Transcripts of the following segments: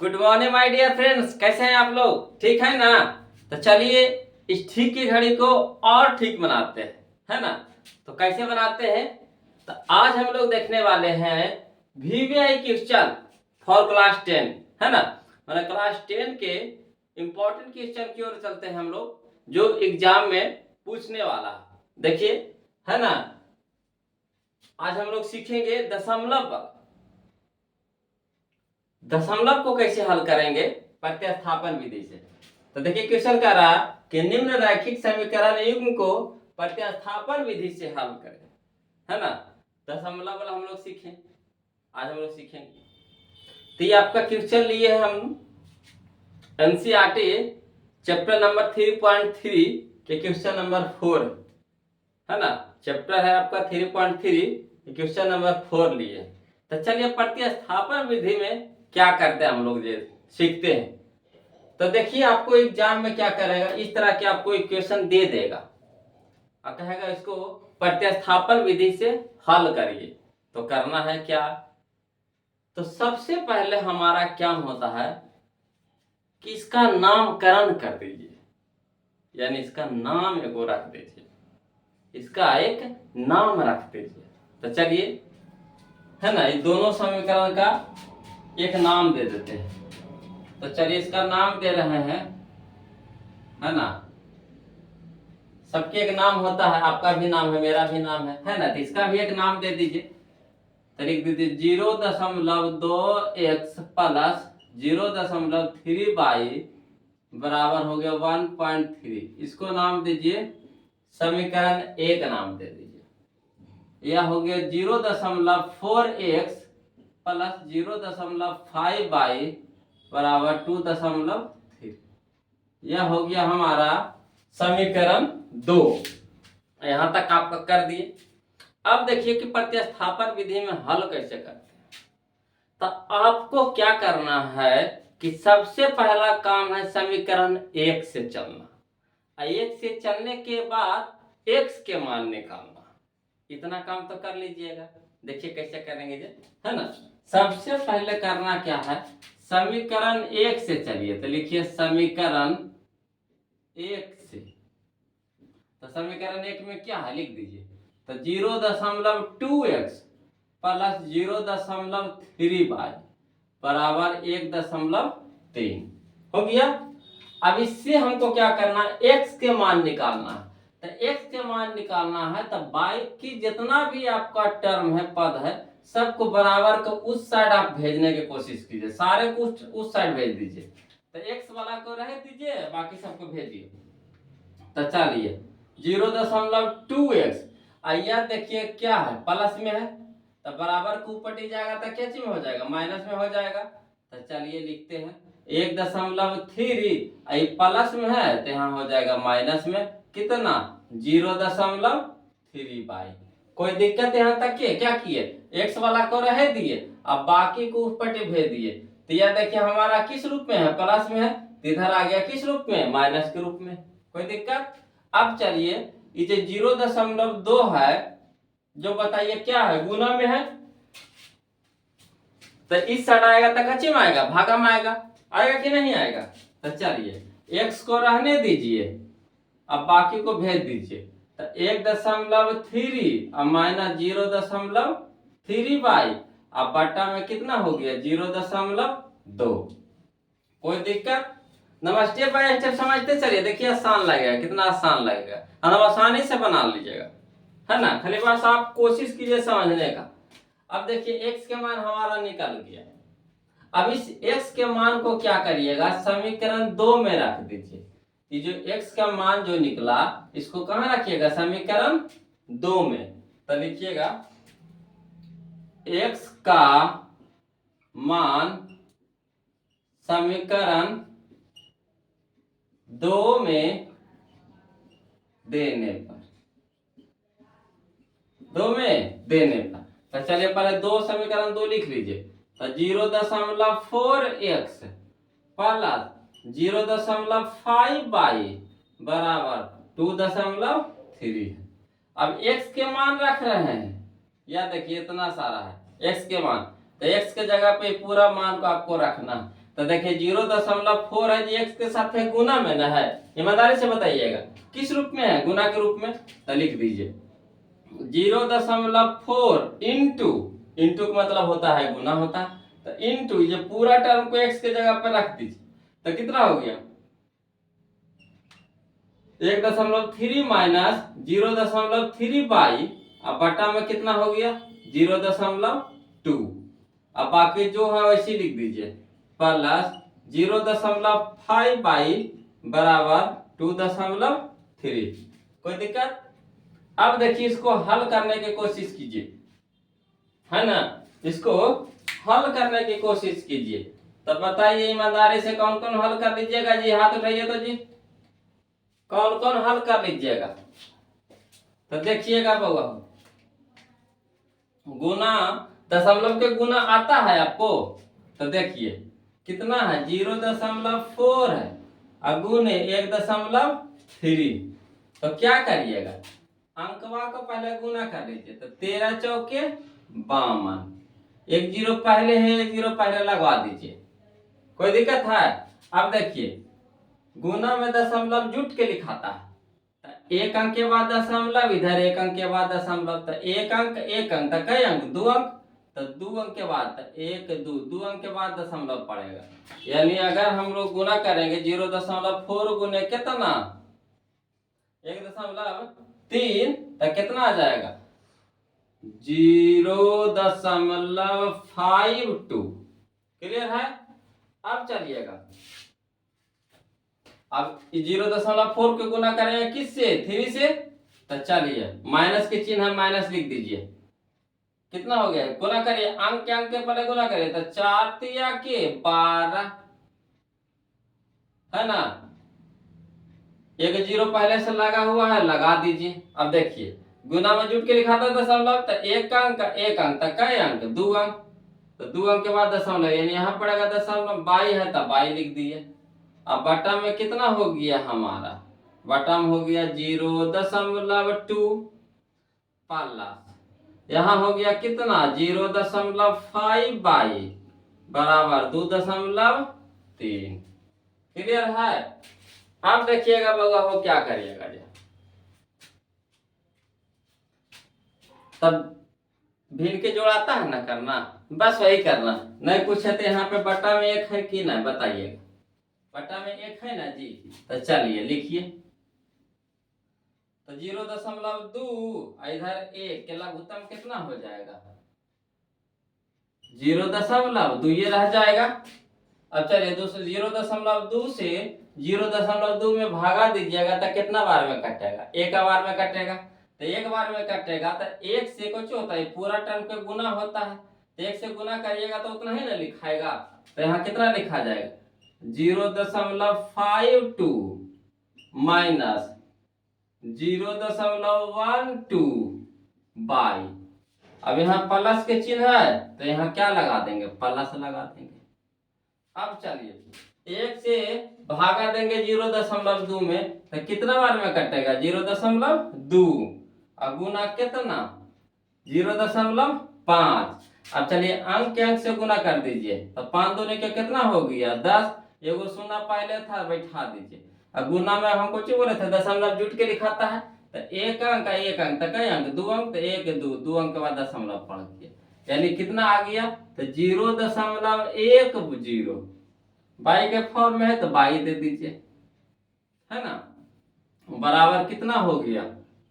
Good morning my dear friends, कैसे हैं आप लोग? ठीक है ना? तो चलिए इस ठीक की घड़ी को और ठीक बनाते हैं, है ना? तो कैसे बनाते हैं? तो आज हम लोग देखने वाले हैं वीवीआई क्वेश्चन फॉर क्लास 10, है ना? मतलब क्लास 10 के इंपॉर्टेंट क्वेश्चन की ओर चलते हैं हम लोग, जो एग्जाम में पूछने वाला है। देखिए, है ना? आज हम लोग सीखेंगे दशमलव को कैसे हल करेंगे प्रतिस्थापन विधि से। तो देखिए क्वेश्चन कह रहा कि निम्न रैखिक समीकरण युग्म को प्रतिस्थापन विधि से हल करें, है ना? दशमलव वाला हम लोग सीखें, आज हम लोग सीखेंगे। तो ये आपका क्वेश्चन लिए हम एनसीईआरटी चैप्टर नंबर 3.3 के क्वेश्चन नंबर 4, है ना? चैप्टर है आपका 3.3, क्वेश्चन नंबर 4 लिए। तो चलिए प्रतिस्थापन विधि में क्या करते हैं हम लोग, ये सीखते हैं। तो देखिए आपको एग्जाम में क्या करेगा, इस तरह के आपको इक्वेशन दे देगा और कहेगा इसको प्रतिस्थापन विधि से हल करिए। तो करना है क्या? तो सबसे पहले हमारा क्या होता है कि इसका नामकरण कर दीजिए, यानी इसका नाम एगो रख दीजिए, इसका एक नाम रख दीजिए। तो चलिए, है ना, ये दोनों समीकरण का एक नाम दे देते हैं। तो चलिए इसका नाम दे रहे हैं, है ना? सबके एक नाम होता है, आपका भी नाम है, मेरा भी नाम है ना? तो इसका भी एक नाम दे दीजिए। तो लिख दीजिए 0.2x प्लस 0.3y बराबर हो गया 1.3। इसको नाम दीजिए समीकरण एक, नाम दे दीजिए। यह हो गया 0.4x प्लस 0.5y बराबर 2.3। यह हो गया हमारा समीकरण 2। यहां तक आपका कर दिए। अब देखिए कि प्रतिस्थापन विधि में हल कैसे करते हैं। तो आपको क्या करना है कि सबसे पहला काम है समीकरण 1 से चलना। 1 से चलने के बाद x के मान निकालना। इतना काम तो कर लीजिएगा। देखिए कैसे करेंगे जी, है ना? सबसे पहले करना क्या है, समीकरण 1 से चलिए। तो लिखिए समीकरण 1 से। तो समीकरण 1 में क्या है लिख दीजिए। तो 0.2x प्लस 0.3y बराबर 1.3 हो गया। अब इससे हमको क्या करना है, x के मान निकालना है। तो x के मान निकालना है तो y की जितना भी आपका टर्म है, पद है, सबको बराबर को उस साइड आप भेजने की कोशिश कीजिए, सारे को उस साइड भेज दीजिए। तो x वाला को रह दीजिए, बाकी सबको भेजिए। तो चलिए 0.2x, आइया देखिए क्या है, प्लस में है तो बराबर को ऊपर जाएगा तो क्या चीज में हो जाएगा, माइनस में हो जाएगा। तो चलिए लिखते हैं 1.3, प्लस में है तो यहाँ हो जाएगा माइनस में कितना, 0.3y। कोई दिक्कत यहाँ तक के क्या किए, x वाला को रह दिए, अब बाकी को ऊपर भेज दिए। तो यह देखिए हमारा किस रूप में है, प्लस में है, इधर आ गया किस रूप में, माइनस के रूप में। कोई दिक्कत? अब चलिए ये जो 0.2 है, जो बताइए क्या है, गुना में है, तो इस साइड आएगा तो कच्चे में आएगा, भागा में आएगा, आएगा कि नहीं आएगा? तो चलिए x को रहने दीजिए, अब बाकी को भेज दीजिए। तो 1.3 और माइनस 0.3y, अब बटा में कितना हो गया 0.2। कोई दिक्कत? नमस्ते बाय स्टेप समझते चलिए। देखिए आसान लगेगा, कितना आसान लगेगा, और आसानी से बना लीजिएगा, है ना? खाली बस आप कोशिश कीजिए समझने का। अब देखिए x के मान हमारा निकल गया। अब इस x के मान को क्या करिएगा, समीकरण 2 में रख दीजिए। ये जो x का मान जो निकला, इसको कहाँ रखिएगा, समीकरण 2 में। तो लिखिएगा x का मान समीकरण 2 में देने पर, 2 में देने पर। तो चलिए पहले समीकरण 2 लिख लीजिए। तो 0.4x प्लस 0.5y बराबर 2.3 है। अब x के मान रख रहे हैं, या देखिए इतना सारा है x के मान, तो x के जगह पे पूरा मान को आपको रखना है। तो देखिए 0.4 है जी x के साथ है गुना में ना है, ईमानदारी से बताइएगा किस रूप में है, गुना के रूप में। तो लिख दीजिए 0.4 इंटू का मतलब होता है गुना होता है, तो इंटू ये पूरा टर्म को x के जगह पर रख दीजिए, तो कितना हो गया 1.3 माइनस 0.3 बाई, अब बटा में कितना हो गया 0.2, अब बाकी जो है वैसे लिख दीजिए प्लस 0.5 बाई बराबर 2.3। कोई दिक्कत? अब देखिए इसको हल करने की कोशिश कीजिए, है ना, इसको हल करने की कोशिश कीजिए। तो बताइए ईमानदारी से कौन कौन हल कर लीजिएगा जी, हाथ उठाइए तो जी, कौन कौन हल कर लीजिएगा। तो देखिएगा बउआ, गुना दशमलव के गुना आता है आपको, तो देखिए कितना है 0.4 है और गुने 1.3, तो क्या करिएगा अंकवा को पहले गुना कर लीजिए, तो 13 चौके 52, एक जीरो पहले है, एक जीरो पहले लगवा दीजिए, कोई दिक्कत है। अब देखिए गुना में दशमलव जुट के लिखाता है, एक अंक के बाद दशमलव, इधर एक अंक के बाद दशमलव, तो एक अंक तो कई अंक 2 अंक, तो 2 अंक के बाद तो 1 2 अंक के बाद दशमलव पड़ेगा, यानी अगर हम लोग गुना करेंगे 0.4 गुने कितना 1.3, तो कितना आ जाएगा 0.52। क्लियर है? अब चलिएगा, अब 0.4 के गुना करेंगे किससे 3 से, तो चलिए माइनस के चिन्ह है, माइनस लिख दीजिए, कितना हो गया गुना करिए, अंक के अंक के पहले गुना करिए, तो 4 तिया के 12, है ना, एक जीरो पहले से लगा हुआ है, लगा दीजिए। अब देखिए गुना में जुट के लिखा था दशमलव, तो एक अंक तो कई अंक 2 अंक, तो 2 अंक के बाद दशमलव, यानी यहाँ पड़ेगा दशमलव, 22 है तो 22 लिख दिए। अब बटा में कितना हो गया हमारा, बटा में हो गया 0.2 प्लस यहाँ हो गया कितना 0.5 बाई बराबर 2.3। क्लियर है? अब देखिएगा बउआ हो क्या करिएगा, तब भिन्न के जोड़ाता है ना करना, बस वही करना, नहीं कुछ है तो यहाँ पे बटा में 1 है कि नहीं बताइएगा, बटा में 1 है ना जी, तो चलिए लिखिए, तो 0.2 इधर 1 के लघुत्तम कितना हो जाएगा 0.2, ये रह जाएगा। अब चलिए 0.2 से 0.2 में भागा दीजिएगा तो कितना बार में कटेगा, एक बार में कटेगा, तो एक बार में कटेगा, तो 1 से कुछ होता है पूरा टर्म के गुना होता है, तो 1 से गुना करिएगा तो उतना ही ना लिखाएगा, तो यहाँ कितना लिखा जाएगा 0.52 माइनस 0.12 बाई, अब यहाँ प्लस के चिन्ह है तो यहाँ क्या लगा देंगे प्लस लगा देंगे। अब चलिए 1 से भागा देंगे 0.2 में तो कितना बार में कटेगा 0.2 और गुना कितना 0.5। अब चलिए अंक के अंक से गुना कर दीजिए, तो 5 दूनी के कितना हो गया 10, एगो शून्य पहले था बैठा दीजिए। अब गुना में हम कुछ बोले थे दशमलव जुट के लिखाता है, तो एक अंक तो कई अंक 2 अंक, तो 1 2 अंक के बाद दशमलव पड़ गया, यानी कितना आ गया तो 0.10 बाई के फॉर्म में है तो बाई दे दीजिए, है ना, बराबर कितना हो गया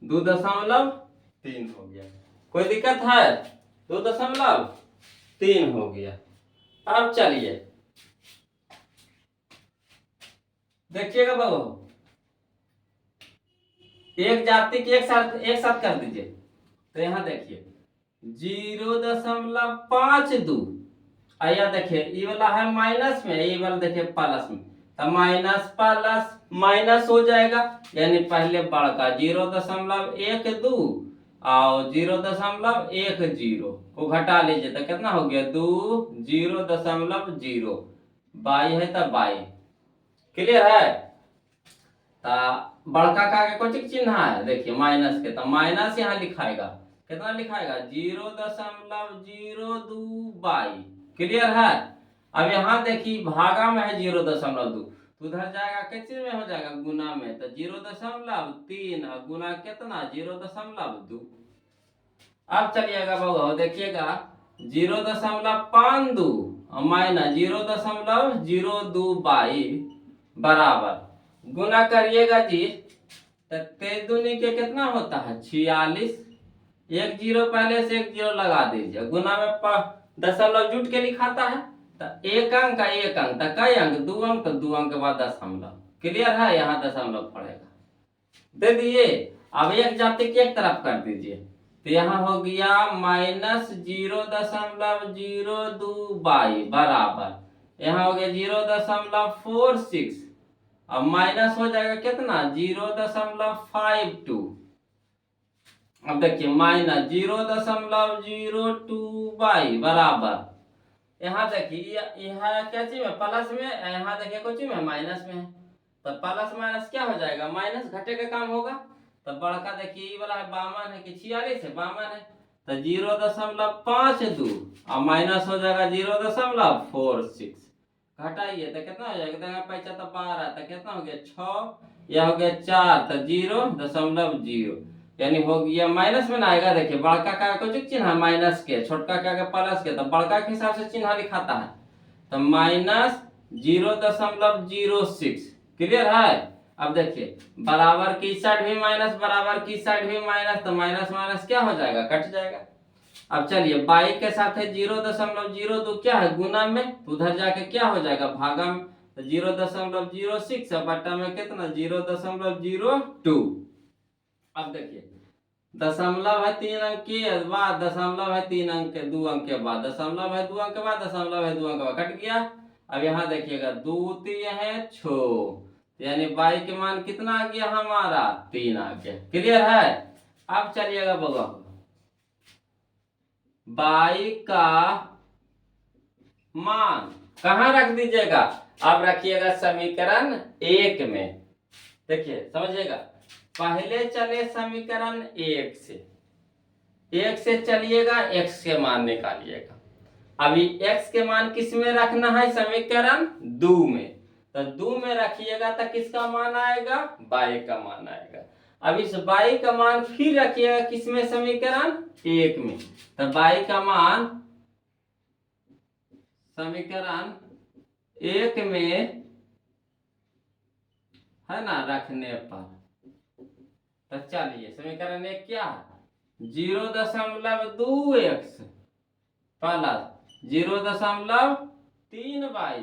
2.3 हो गया। कोई दिक्कत है 2.3 हो गया। अब चलिए देखिएगा बाबू, एक जाति के एक साथ कर दीजिए, तो यहाँ देखिए 0.52, आया देखिए ये वाला है माइनस में, ये वाला देखिए प्लस में, तो माइनस प्लस माइनस हो जाएगा, यानी पहले बड़का 0.12 और 0.10 को घटा लीजिए तो कितना हो गया 2 0.0 बाई है तो बाई। क्लियर है? बड़का का आगे कुछ चिन्ह है देखिए माइनस के, तो माइनस यहाँ लिखाएगा, कितना लिखाएगा 0.02 बाई। क्लियर है? अब यहाँ देखिए भागा में है 0.2, तो उधर जाएगा कितने में हो जाएगा गुना में, तो 0.3 और गुना कितना 0.2। अब चलिएगा बउआ देखिएगा 0.52 और माइनस 0.02 बराबर गुना करिएगा जी, तो 23 दूनी के कितना होता है 46। एक जीरो पहले से एक जीरो लगा दीजिए, गुना में दशमलव जुट के लिखाता है, तो एक अंक का एक अंक, तो कई अंक 2 अंक, तो 2 अंक के बाद दशमलव। क्लियर है, यहाँ दशमलव पड़ेगा, दे दिए। अब एक जाति के एक तरफ कर दीजिए, तो यहाँ हो गया -0.02 बराबर, यहाँ हो गया 0.46, अब माइनस हो जाएगा कितना 0.52। अब देखिए -0.02 बराबर, यहाँ देखिए यहाँ क्या चीज में प्लस में, यहाँ देखिए कुछ चीज में माइनस में है, तो प्लस माइनस क्या हो जाएगा माइनस, घटे का काम होगा। तो बड़का देखिए ये वाला है 52 है कि 46 है, 52 है, तो 0.52 और माइनस हो जाएगा 0.46। घटाइए तो कितना हो जाएगा, पैसा तो 12, तो कितना हो गया 6, यह हो गया 4, तो 0.0, यानी हो गया माइनस में ना आएगा। देखिए बड़का का कुछ चिन्ह माइनस के, छोटका क्या प्लस के, तो बड़का के हिसाब से चिन्ह लिखाता है, तो -0.06। क्लियर है। अब देखिए बराबर की साइड भी माइनस, बराबर की साइड भी माइनस, तो माइनस माइनस क्या हो जाएगा कट जाएगा। अब चलिए 22 के साथ है 0.02 क्या है गुना में, तो उधर जाके क्या हो जाएगा भागा में, तो 0.06 बट्टा में कितना 0.02। अब देखिए दशमलव है 3 अंक के बाद, दशमलव है 3 अंक के 2 अंक के बाद, दशमलव है 2 अंक के बाद, दशमलव है 2 अंक के बाद, कट गया। अब यहाँ देखिएगा 2 3 है 6, यानी 22 के मान कितना आ गया हमारा 3 आ गया। क्लियर है। अब चलिएगा बउआ 22 का मान कहाँ रख दीजिएगा, अब रखिएगा समीकरण 1 में। देखिए समझिएगा, पहले चले समीकरण 1 से चलिएगा, x के मान निकालिएगा। अभी x के मान किस में रखना है समीकरण 2 में, तो 2 में रखिएगा तो किसका मान आएगा y का मान आएगा। अब इस y का मान फिर रखिएगा किसमें समीकरण 1 में, तो y का मान समीकरण 1 में है ना रखने पर, तो चलिए समीकरण 1 क्या है 0.2x प्लस 0.3y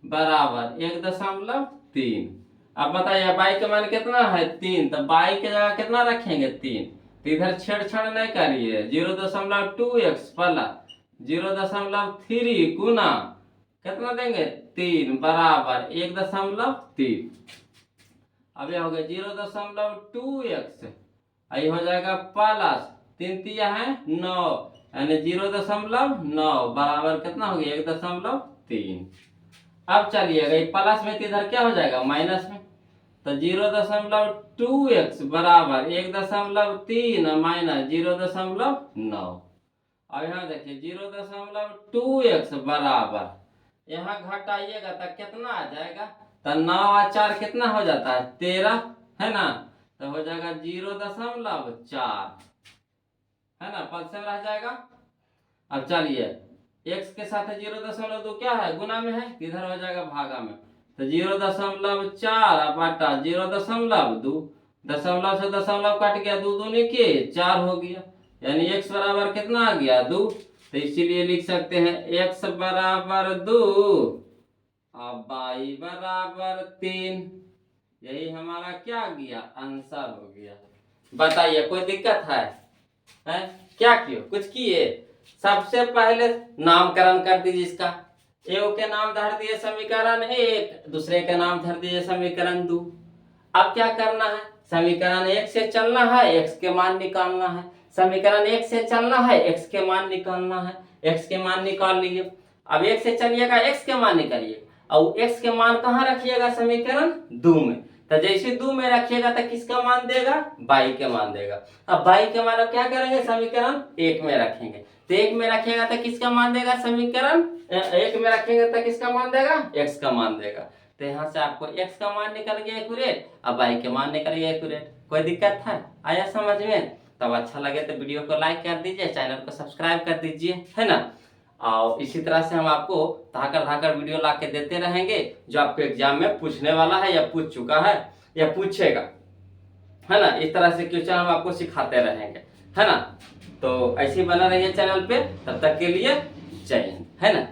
बराबर 1.3। अब बताइए y का मान कितना है 3, तो y के जगह कितना रखेंगे 3, तो इधर छेड़छाड़ नहीं करिए, 0.2x प्लस 0.3 गुना कितना देंगे 3 बराबर 1.3। अब यह हो गया 0.2x, आई हो जाएगा प्लस 3 तिया है 9, यानी 0.9 बराबर कितना हो गया 1.3। अब चलिएगा ये प्लस में तो इधर क्या हो जाएगा माइनस में, तो 0.2x बराबर 1.3 माइनस 0.9। अब यहाँ देखिए 0.2x बराबर, यहाँ घटाइएगा तो कितना आ जाएगा, तो 9 और 4 कितना हो जाता है 13 है ना, तो हो जाएगा 0.4 है ना, पद से रह जाएगा। अब चलिए x के साथ 0.2 क्या है गुना में है, इधर हो जाएगा भागा में, तो 0.4 बटा 0.2, दशमलव से दशमलव कट गया, 2 दूनी के 4 हो गया, यानी x बराबर कितना आ गया 2, तो इसीलिए लिख सकते हैं x बराबर 2 और y बराबर 3। यही हमारा क्या गया आंसर हो गया। बताइए कोई दिक्कत है, क्या किए कुछ किए, सबसे पहले नामकरण कर दीजिए इसका, एक के नाम धर दिए समीकरण 1, दूसरे के नाम धर दिए समीकरण 2। अब क्या करना है समीकरण 1 से चलना है, x के मान निकालना है, समीकरण 1 से चलना है, x के मान निकालना है, x के मान निकाल लिए। अब 1 से चलिएगा x के मान निकालिए, और x के मान कहाँ रखिएगा समीकरण 2 में, तो जैसे 2 में रखिएगा तो किसका मान देगा, बाई के मान देगा। अब बाई के मान अब क्या करेंगे, समीकरण 1 में रखेंगे, तो 1 में रखेगा तो किसका मान देगा, समीकरण 1 में रखेंगे तो किसका मान देगा, x का मान देगा। तो यहाँ से आपको x का मान निकल गया एक्यूरेट, अब y के मान निकल गया एक्यूरेट। कोई दिक्कत था, आया समझ में? तब अच्छा लगे तो वीडियो को लाइक कर दीजिए, चैनल को सब्सक्राइब कर दीजिए, है ना। और इसी तरह से हम आपको धाकर वीडियो ला के देते रहेंगे जो आपको एग्जाम में पूछने वाला है या पूछ चुका है या पूछेगा, है ना। इस तरह से क्वेश्चन हम आपको सिखाते रहेंगे, है ना। तो ऐसे ही बना रहिए चैनल पे, तब तक के लिए जय हिंद, है ना।